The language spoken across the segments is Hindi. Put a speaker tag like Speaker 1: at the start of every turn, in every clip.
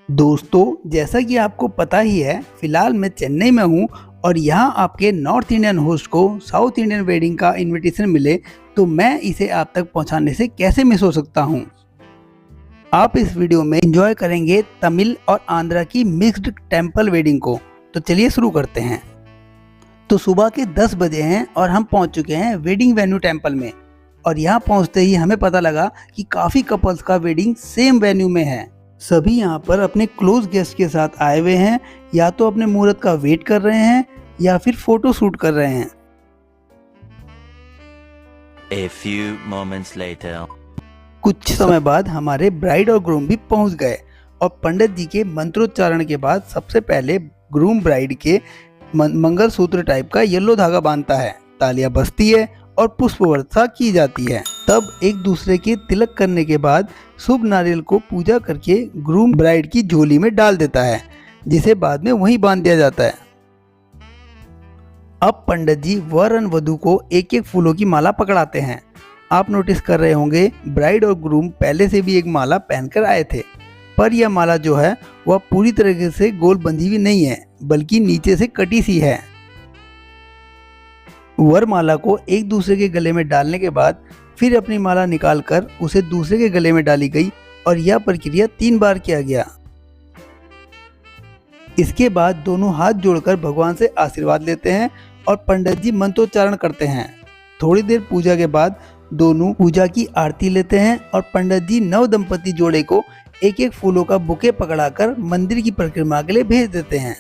Speaker 1: दोस्तों, जैसा कि आपको पता ही है, फिलहाल मैं चेन्नई में हूँ और यहाँ आपके नॉर्थ इंडियन होस्ट को साउथ इंडियन वेडिंग का इनविटेशन मिले तो मैं इसे आप तक पहुँचाने से कैसे मिस हो सकता हूँ। आप इस वीडियो में एंजॉय करेंगे तमिल और आंध्रा की मिक्स्ड टेम्पल वेडिंग को। तो चलिए शुरू करते हैं। तो सुबह के 10 बजे हैं और हम पहुँच चुके हैं वेडिंग वेन्यू टेम्पल में। और यहाँ पहुँचते ही हमें पता लगा कि काफ़ी कपल्स का वेडिंग सेम वेन्यू में है। सभी यहाँ पर अपने क्लोज गेस्ट के साथ आए हुए हैं, या तो अपने मुहूर्त का वेट कर रहे हैं या फिर फोटो शूट कर रहे हैं।
Speaker 2: A few moments later.
Speaker 1: कुछ समय बाद हमारे ब्राइड और ग्रूम भी पहुंच गए और पंडित जी के मंत्रोच्चारण के बाद सबसे पहले ग्रूम ब्राइड के मंगलसूत्र टाइप का येलो धागा बांधता है, तालियां बजती है और पुष्प वर्षा की जाती है। तब एक दूसरे के तिलक करने के बाद शुभ नारियल को पूजा करके ग्रूम ब्राइड की झोली में डाल देता है, जिसे बाद में वहीं बांध दिया जाता है। अब पंडित जी वर और वधू को एक एक फूलों की माला पकड़ाते हैं। आप नोटिस कर रहे होंगे ब्राइड और ग्रूम पहले से भी एक माला पहनकर आए थे, पर यह माला जो है वह पूरी तरीके से गोल बंधी हुई नहीं है, बल्कि नीचे से कटी सी है। वर माला को एक दूसरे के गले में डालने के बाद फिर अपनी माला निकालकर उसे दूसरे के गले में डाली गई और यह प्रक्रिया 3 बार किया गया। इसके बाद दोनों हाथ जोड़कर भगवान से आशीर्वाद लेते हैं और पंडित जी मंत्रोच्चारण करते हैं। थोड़ी देर पूजा के बाद दोनों पूजा की आरती लेते हैं और पंडित जी नव दंपति जोड़े को एक एक फूलों का बुके पकड़ाकर मंदिर की परिक्रमा के लिए भेज देते हैं।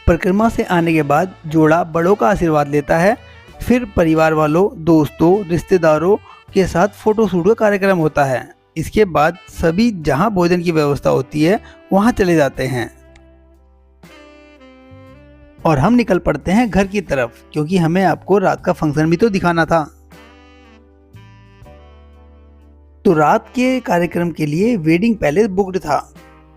Speaker 1: परिक्रमा से आने के बाद जोड़ा बड़ों का आशीर्वाद लेता है। फिर परिवार वालों, दोस्तों, रिश्तेदारों के साथ फोटो शूट का कार्यक्रम होता है। इसके बाद सभी जहां भोजन की व्यवस्था होती है वहां चले जाते हैं और हम निकल पड़ते हैं घर की तरफ, क्योंकि हमें आपको रात का फंक्शन भी तो दिखाना था। तो रात के कार्यक्रम के लिए वेडिंग पैलेस बुक्ड था।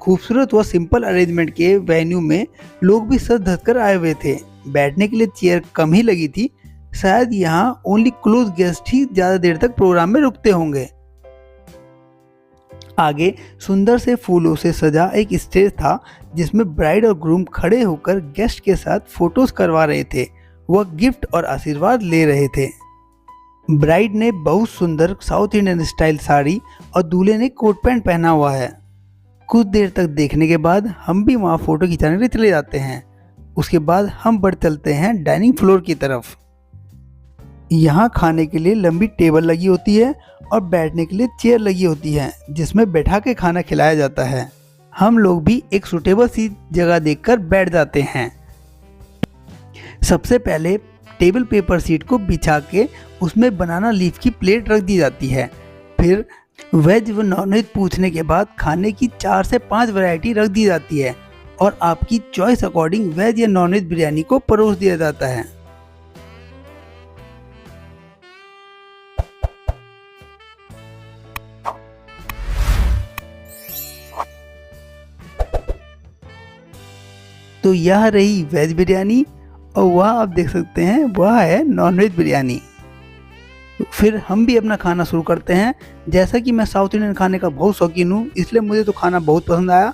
Speaker 1: खूबसूरत व सिंपल अरेंजमेंट के वेन्यू में लोग भी सज धज कर आए हुए थे। बैठने के लिए चेयर कम ही लगी थी, शायद यहाँ ओनली क्लोज गेस्ट ही ज्यादा देर तक प्रोग्राम में रुकते होंगे। आगे सुंदर से फूलों से सजा एक स्टेज था, जिसमें ब्राइड और ग्रूम खड़े होकर गेस्ट के साथ फोटोज करवा रहे थे, वह गिफ्ट और आशीर्वाद ले रहे थे। ब्राइड ने बहुत सुंदर साउथ इंडियन स्टाइल साड़ी और दूल्हे ने कोट पैंट पहना हुआ है। कुछ देर तक देखने के बाद हम भी वहाँ फोटो खिंचाने के लिए चले जाते हैं। उसके बाद हम बढ़ चलते हैं डाइनिंग फ्लोर की तरफ। यहाँ खाने के लिए लंबी टेबल लगी होती है और बैठने के लिए चेयर लगी होती है, जिसमें बैठा के खाना खिलाया जाता है। हम लोग भी एक सूटेबल सी जगह देखकर बैठ जाते हैं। सबसे पहले टेबल पेपर सीट को बिछा के उसमें बनाना लीफ की प्लेट रख दी जाती है। फिर वेज व नॉनवेज पूछने के बाद खाने की 4 से 5 वैरायटी रख दी जाती है और आपकी चॉइस अकॉर्डिंग वेज या नॉनवेज बिरयानी को परोस दिया जाता है। तो यह रही वेज बिरयानी और वह आप देख सकते हैं वह है नॉनवेज बिरयानी। फिर हम भी अपना खाना शुरू करते हैं। जैसा कि मैं साउथ इंडियन खाने का बहुत शौकीन हूँ, इसलिए मुझे तो खाना बहुत पसंद आया।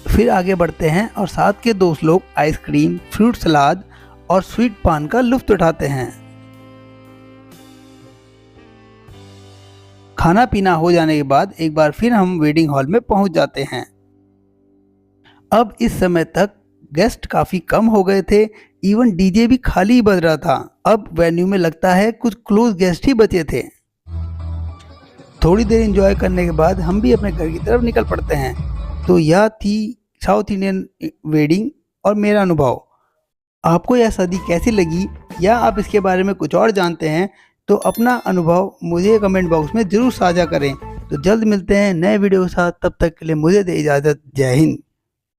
Speaker 1: फिर आगे बढ़ते हैं और साथ के दोस्त लोग आइसक्रीम, फ्रूट सलाद और स्वीट पान का लुत्फ उठाते हैं। खाना पीना हो जाने के बाद एक बार फिर हम वेडिंग हॉल में पहुंच जाते हैं। अब इस समय तक गेस्ट काफ़ी कम हो गए थे, इवन डीजे भी खाली ही बज रहा था। अब वेन्यू में लगता है कुछ क्लोज गेस्ट ही बचे थे। थोड़ी देर एंजॉय करने के बाद हम भी अपने घर की तरफ निकल पड़ते हैं। तो यह थी साउथ इंडियन वेडिंग और मेरा अनुभव। आपको यह शादी कैसी लगी, या आप इसके बारे में कुछ और जानते हैं, तो अपना अनुभव मुझे कमेंट बॉक्स में ज़रूर साझा करें। तो जल्द मिलते हैं नए वीडियो के साथ, तब तक के लिए मुझे दे इजाज़त। जय हिंद।